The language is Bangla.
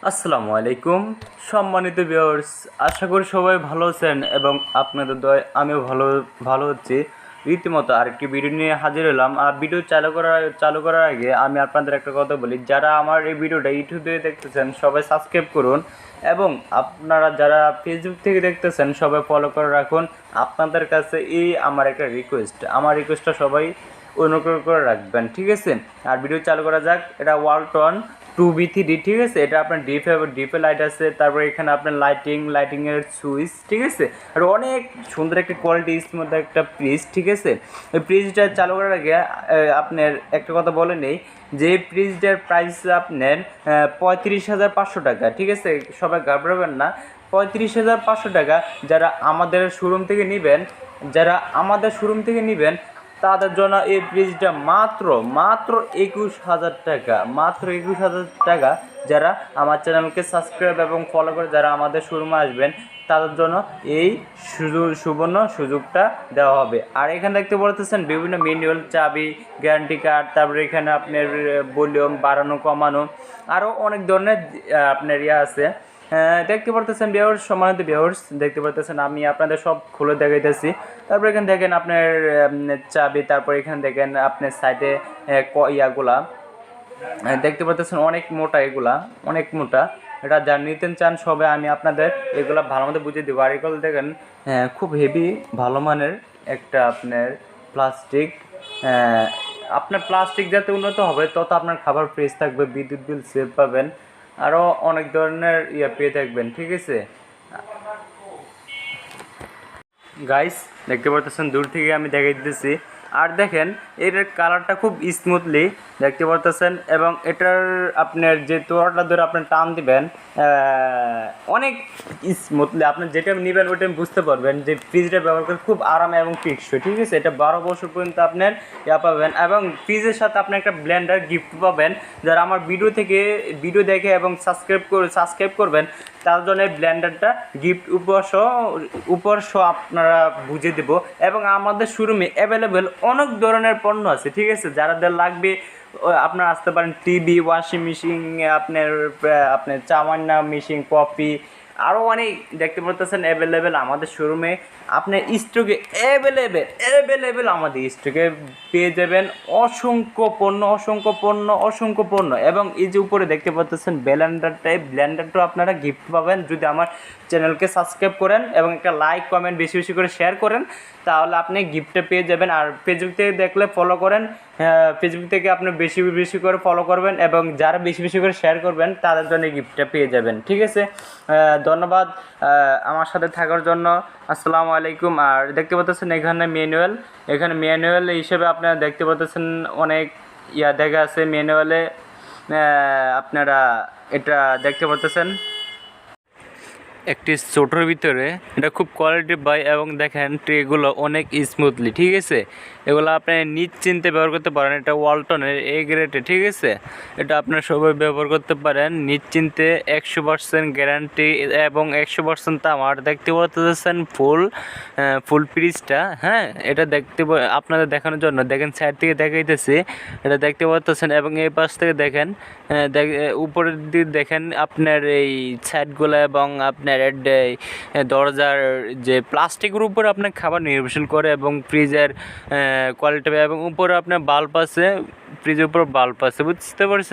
আসসালামু আলাইকুম সম্মানিত ভিউয়ার্স, আশা করি সবাই ভালো আছেন এবং আপনাদের দয়ায় আমিও ভালো হচ্ছি। রীতিমতো আরেকটি ভিডিও নিয়ে হাজির হলাম। আর ভিডিও চালু করার আগে আমি আপনাদের একটা কথা বলি, যারা আমার এই ভিডিওটা ইউটিউব থেকে দেখতেছেন সবাই সাবস্ক্রাইব করুন এবং আপনারা যারা ফেসবুক থেকে দেখতেছেন সবাই ফলো করে রাখুন। আপনাদের কাছে আমার একটা রিকোয়েস্ট, আমার রিকোয়েস্টটা সবাই অনুগ্রহ করে রাখবেন, ঠিক আছে? আর ভিডিও চালু করা যাক। এটা WalTon 2B3D, ঠিক আছে? এটা আপনার ডিপে লাইট আছে, তারপরে এখানে আপনার লাইটিংয়ের সুইচ, ঠিক আছে? আর অনেক সুন্দর একটা কোয়ালিটি স্মুথ একটা ফ্রিজ, ঠিক আছে? এই ফ্রিজটা চালু করার আগে আপনার একটা কথা বলে নেই যে ফ্রিজটার প্রাইস আপনার 35,500 টাকা, ঠিক আছে? সবাই ঘাবড়াবেন না, 35,500 টাকা। যারা আমাদের শোরুম থেকে নেবেন তাদের জন্য এই ফ্রিজটা মাত্র 21,000 টাকা, মাত্র 21,000 টাকা। যারা আমার চ্যানেলকে সাবস্ক্রাইব এবং ফলো করে যারা আমাদের শোরুমে আসবেন তাদের জন্য এই সুবর্ণ সুযোগটা দেওয়া হবে। আর এখানে দেখতে পাচ্ছেন বিভিন্ন ম্যানুয়াল, চাবি, গ্যারান্টি কার্ড, তারপরে এখানে আপনার ভলিউম বাড়ানো কমানো আরও অনেক ধরনের আপনার আছে। দেখতে পারতেছেন ভিউয়ার্স, সম্মানিত ভিউয়ার্স, দেখতে পারতেছেন আমি আপনাদের সব খুলে দেখাইতেছি। তারপর এখানে দেখেন আপনার চাবি, তারপর এখানে দেখেন আপনার সাইডে ইয়াগুলা দেখতে পারতেছেন অনেক মোটা, এগুলা অনেক মোটা। এটা যা নিতে চান সবে আমি আপনাদের এগুলা ভালো মতো বুঝিয়ে দেবো। আর এগুলো দেখেন খুব হেভি ভালো মানের একটা আপনার প্লাস্টিক। আপনার প্লাস্টিক যাতে উন্নত হবে তত আপনার খাবার ফ্রেশ থাকবে, বিদ্যুৎ বিল সেভ পাবেন, আরও অনেক ধরনের পেয়ে থাকবেন, ঠিক আছে গাইস? দেখতে পারতেছেন দূর থেকে আমি দেখাই দিতেছি। আর দেখেন এটার কালারটা খুব স্মুথলি দেখতে পারতেছেন এবং এটার আপনার যে তোড়াটা ধরে আপনি টান দিবেন অনেক স্মুথলি আপনি যেটা নেবেন ওইটা বুঝতে পারবেন যে ফ্রিজটা ব্যবহার করে খুব আরামে এবং টেকসই, ঠিক আছে? এটা 12 বছর পর্যন্ত আপনার পাবেন এবং ফ্রিজের সাথে আপনি একটা ব্লেন্ডার গিফট পাবেন। যারা আমার ভিডিও দেখে এবং সাবস্ক্রাইব করবেন তার জন্য এই ব্লেন্ডারটা গিফট উপহার আপনারা বুঝে দেব। এবং আমাদের শোরুমে অ্যাভেলেবেল অনেক ধরনের পণ্য আছে, ঠিক আছে? যাদের লাগবে আপনারা আসতে পারেন। টিভি, ওয়াশিং মেশিন, আপনার চা বান্না মেশিন, কফি, আরও অনেক দেখতে পাচ্ছেন অ্যাভেলেবেল আমাদের শোরুমে। আপনার স্টকে অ্যাভেলেবেল আমাদের স্টকে পেয়ে যাবেন অসংখ্য পণ্য। এবং এই যে উপরে দেখতে পাচ্ছেন ব্লেন্ডারটাও আপনারা গিফট পাবেন যদি আমার চ্যানেলকে সাবস্ক্রাইব করেন এবং একটা লাইক কমেন্ট বেশি করে শেয়ার করেন, তাহলে আপনি গিফটটা পেয়ে যাবেন। আর ফেসবুক থেকে দেখলে ফলো করেন, ফেসবুক থেকে আপনি বেশি করে ফলো করবেন এবং যারা বেশি করে শেয়ার করবেন তাদের জন্য গিফটটা পেয়ে যাবেন, ঠিক আছে? ধন্যবাদ আমার সাথে থাকার জন্য। আসসালামু আলাইকুম। আর দেখতে পাচ্ছেন এখানে ম্যানুয়াল হিসেবে আপনারা দেখতে পাচ্ছেন অনেক দেখা আছে ম্যানুয়ালে। আপনারা এটা দেখতে পাচ্ছেন একটি ছোটোর ভিতরে, এটা খুব কোয়ালিটি বাই এবং দেখেন ট্রেগুলো অনেক স্মুথলি, ঠিক আছে? এগুলো আপনি নিশ্চিন্তে ব্যবহার করতে পারেন। এটা ওয়ালটনের এ গ্রেডে, ঠিক আছে? এটা আপনার সবাই ব্যবহার করতে পারেন নিশ্চিন্তে। 100% গ্যারান্টি এবং 100% তামার। দেখতে পাচ্ছেন ফুল ফ্রিজটা, হ্যাঁ? এটা আপনাদের দেখানোর জন্য দেখেন সাইড থেকে দেখাইতেছি, এটা দেখতে পাচ্ছেন। এবং এই পাশ থেকে দেখেন, উপরের দিকে দেখেন আপনার এই সাইডগুলো এবং আপনার দরজার যে প্লাস্টিকের উপর আপনার খাবার নির্ভরশীল করে এবং ফ্রিজের কোয়ালিটি এবং উপরে আপনার বাল্ব আছে, ফ্রিজের উপর বাল্ব আছে, বুঝতে পারছেন?